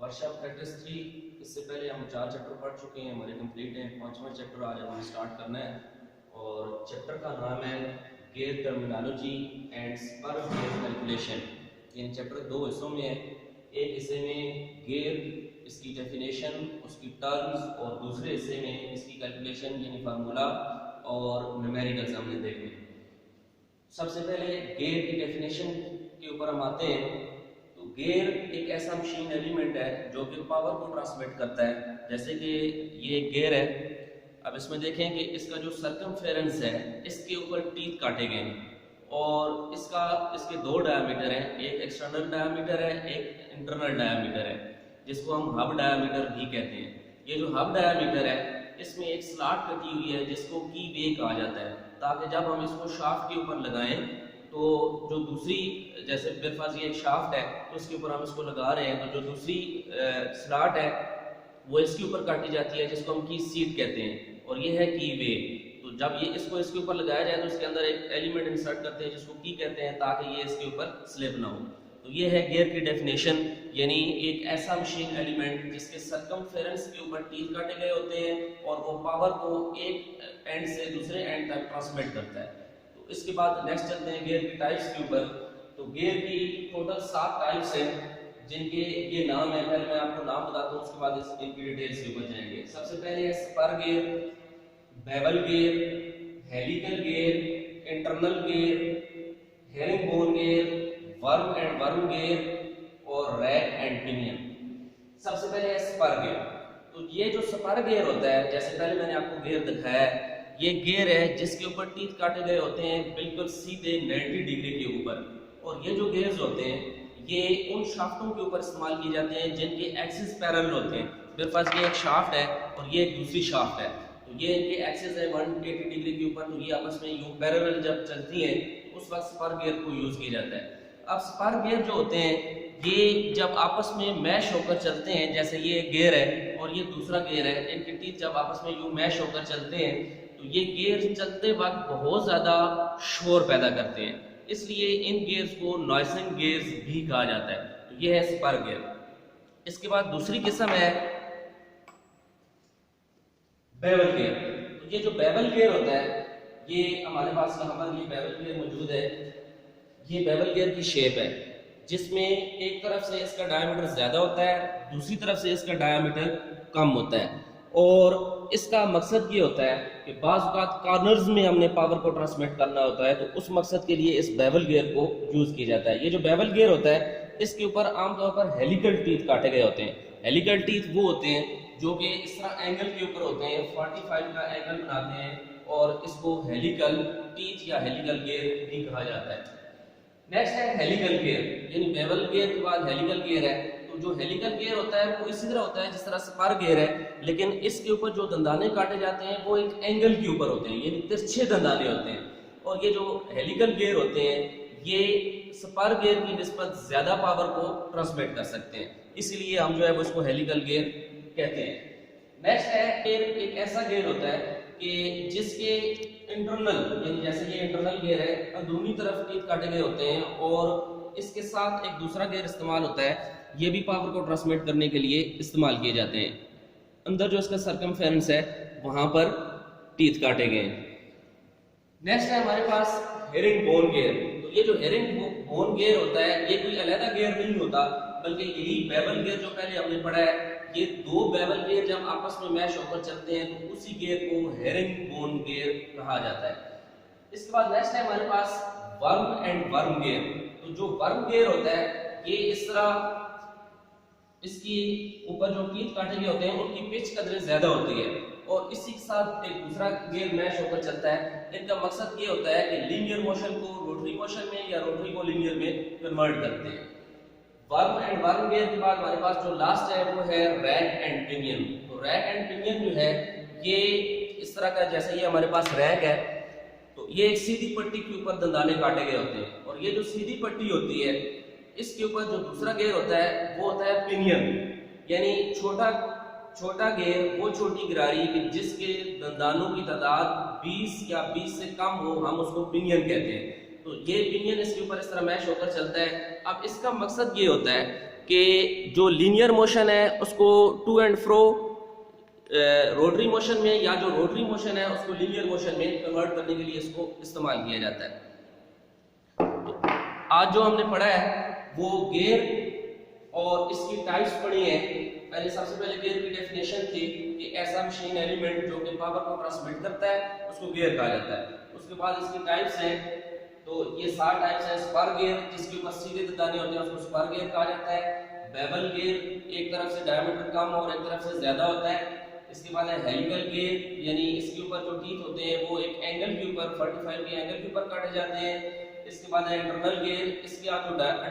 Workshop practice 3। इससे पहले हम 4 चैप्टर पढ़ चुके हैं, हमारे कंप्लीट हैं। 5वां चैप्टर आज हमें स्टार्ट करना है और चैप्टर का नाम है gear terminology and spur gear calculation. इन चैप्टर 2 हिस्सों में है। एक हिस्से में गियर, इसकी डेफिनेशन, उसकी टर्म्स, और दूसरे हिस्से में इसकी कैलकुलेशन यानी फार्मूला और न्यूमेरिकल्स हमने देखने। सबसे पहले गियर की डेफिनेशन के ऊपर हम आते हैं। तो गियर एक ऐसा मशीन एलिमेंट है जो कि पावर को ट्रांसमिट करता है। जैसे कि ये गियर है, अब इसमें देखें कि इसका जो सर्कमफेरेंस है इसके ऊपर टीथ काटे गए हैं और इसके 2 डायमीटर हैं, एक एक्सटर्नल डायमीटर है, एक इंटरनल डायमीटर है, जिसको हम हब डायमीटर भी कहते हैं। ये जो हब डायमीटर है इसमें एक स्लॉट कटी हुई है जिसको की वे कहा जाता है, ताकि जब हम इसको शाफ्ट के ऊपर लगाएं तो जो दूसरी, जैसे मेरे पास ये एक शाफ्ट है तो इसके ऊपर हम इसको लगा रहे हैं, तो जो दूसरी स्लॉट है वो इसके ऊपर काटी जाती है जिसको हम की सीट कहते हैं, और ये है की वे। तो जब ये इसके ऊपर लगाया जाए तो इसके अंदर एक एलिमेंट इंसर्ट करते हैं जिसको की कहते हैं, ताकि ये इसके ऊपर स्लिप ना हो। तो ये है गियर की डेफिनेशन, यानी एक ऐसा मशीन एलिमेंट जिसके सर्कमफेरेंस के ऊपर टीथ काटे गए होते हैं और वो पावर को एक एंड से दूसरे एंड तक ट्रांसमिट करता है। तो इसके बाद नेक्स्ट चलते हैं गियर की टाइप्स के ऊपर। तो गियर की टोटल 7 टाइप्स हैं जिनके ये नाम है। पहले मैं आपको नाम बताता हूँ, उसके बाद इनकी डिटेल्स के ऊपर जाएंगे। सबसे पहले है spur gear, bevel gear, helical gear, internal gear, herringbone gear, worm and worm gear और रैक एंड पिनियन। सबसे पहले है स्पर गियर। तो ये जो स्पर गियर होता है, जैसे पहले मैंने आपको गियर दिखाया है, ये गियर है जिसके ऊपर टीथ काटे गए होते हैं बिल्कुल सीधे 90 डिग्री के ऊपर। और ये जो गियर्स होते हैं ये उन शाफ्टों के ऊपर इस्तेमाल किए जाते हैं जिनके एक्सिस पैरेलल होते हैं। मेरे पास ये एक शाफ्ट है और ये एक दूसरी शाफ्ट है, तो ये इनके एक्सिस है 180 डिग्री के ऊपर, तो ये आपस में यूं पैरेलल जब चलती हैं तो उस वक्त स्पर गियर को यूज किया जाता है। अब स्पर गियर जो होते हैं ये जब आपस में मैश होकर चलते हैं, जैसे ये गियर है और ये दूसरा गियर है, इनके टीथ जब आपस में यूं मैश होकर चलते हैं तो ये गियर चलते वक्त बहुत ज्यादा शोर पैदा करते हैं, इसलिए इन गियर्स को नॉइसिंग गियर्स भी कहा जाता है। तो ये है स्पर गियर। इसके बाद दूसरी किस्म है बेवल गियर। तो ये जो बेवल गियर होता है, ये हमारे पास यहाँ पर ये बेवल गियर मौजूद है। ये बेवल गियर की शेप है जिसमें एक तरफ से इसका डायमीटर ज्यादा होता है, दूसरी तरफ से इसका डायमीटर कम होता है, और इसका मकसद ये होता है कि बाज़ औक़ात कॉर्नर्स में हमने पावर को ट्रांसमिट करना होता है, तो उस मकसद के लिए इस बेवल गियर को यूज किया जाता है। ये जो बेवल गियर होता है इसके ऊपर आमतौर पर हेलिकल टीथ काटे गए होते हैं। हेलिकल टीथ वो होते हैं जो कि इस तरह एंगल के ऊपर होते हैं, 45 का एंगल बनाते हैं, और इसको हेलिकल टीथ या हेलिकल गियर भी कहा जाता है। नेक्स्ट है हेलिकल गियर, यानी बेवल गियर के बाद हेलिकल गियर है। तो जो हेलिकल गियर होता है वो इसी तरह होता है जिस तरह स्पर गियर है, लेकिन इसके ऊपर जो दंदाने काटे जाते हैं वो एक एंगल के ऊपर होते हैं, यानी तिरछे दंदाने होते हैं। और ये जो हेलिकल गियर होते हैं ये स्पर गियर की निस्बत ज्यादा पावर को ट्रांसमिट कर सकते हैं, इसीलिए हम जो है वो इसको हेलिकल गियर कहते हैं। नेक्स्ट है गियर, एक ऐसा गियर होता है कि जिसके इंटरनल, यानी जैसे ये इंटरनल गियर है, अंदरूनी तरफ टीथ काटे गए होते हैं और इसके साथ एक दूसरा गियर इस्तेमाल होता है, ये भी पावर को ट्रांसमिट करने के लिए इस्तेमाल किए जाते हैं। अंदर जो इसका सर्कमफेरेंस है वहां पर टीथ काटे गए हैं। नेक्स्ट है हमारे पास हेरिंगबोन गियर। तो ये जो हेरिंगबोन गियर होता है ये कोई अलग गियर नहीं होता, बल्कि यही बेवल गियर जो पहले हमने पढ़ा है, ये 2 बेवल गियर जब आपस में मैश होकर चलते हैं तो उसी गियर को हेरिंगबोन गियर कहा जाता है। इसके बाद नेक्स्ट है हमारे पास वर्म एंड वर्म गियर। तो जो वर्म गियर होता है ये इस तरह, इसकी ऊपर जो टीथ काटे गए होते हैं उनकी पिच कदरें ज्यादा होती है और इसी के साथ एक दूसरा गियर मैश होकर चलता है। इनका मकसद ये होता है कि लीनियर मोशन को रोटरी मोशन में या रोटरी को लीनियर में कन्वर्ट करते हैं। वर्म एंड वर्म गियर के बाद हमारे पास जो लास्ट है वो है रैक एंड पिनियन। तो रैक एंड पिनियन जो है ये इस तरह का, जैसे ये हमारे पास रैक है तो ये एक सीधी पट्टी के ऊपर दंदाने काटे गए होते हैं, और ये जो सीधी पट्टी होती है इसके ऊपर जो दूसरा गियर होता है वो होता है पिनियन, यानी छोटा गियर वो छोटी गिरारी कि जिसके दंदानों की तादाद 20 या 20 से कम हो, हम उसको पिनियन कहते हैं। तो ये पिनियन इसके ऊपर इस तरह मैश होकर चलता है। अब इसका मकसद ये होता है कि जो लीनियर मोशन है उसको to and fro rotary motion में, या जो रोटरी मोशन है उसको लीनियर मोशन में कन्वर्ट करने के लिए इसको इस्तेमाल किया जाता है। तो आज जो हमने पढ़ा है वो गियर और इसकी टाइप्स पढ़ी है। पहले सबसे पहले गियर की डेफिनेशन थी कि ऐसा मशीन एलिमेंट जो कि पावर को ट्रांसमिट करता है उसको गियर कहा जाता है। उसके बाद इसकी टाइप्स हैं, तो ये 7 टाइप्स हैं। स्पर गियर जिसके ऊपर सीधे दाने होते हैं उसको स्पर गियर कहा जाता है। बेवल गियर, एक तरफ से डायमीटर कम और एक तरफ से ज्यादा होता है। इसके बाद है हेलिकल गियर, यानी इसके ऊपर जो टीथ होते हैं वो एक एंगल के ऊपर 45 के एंगल के ऊपर काटे जाते हैं। इसके बाद है इंटरनल गियर, इसके आप जो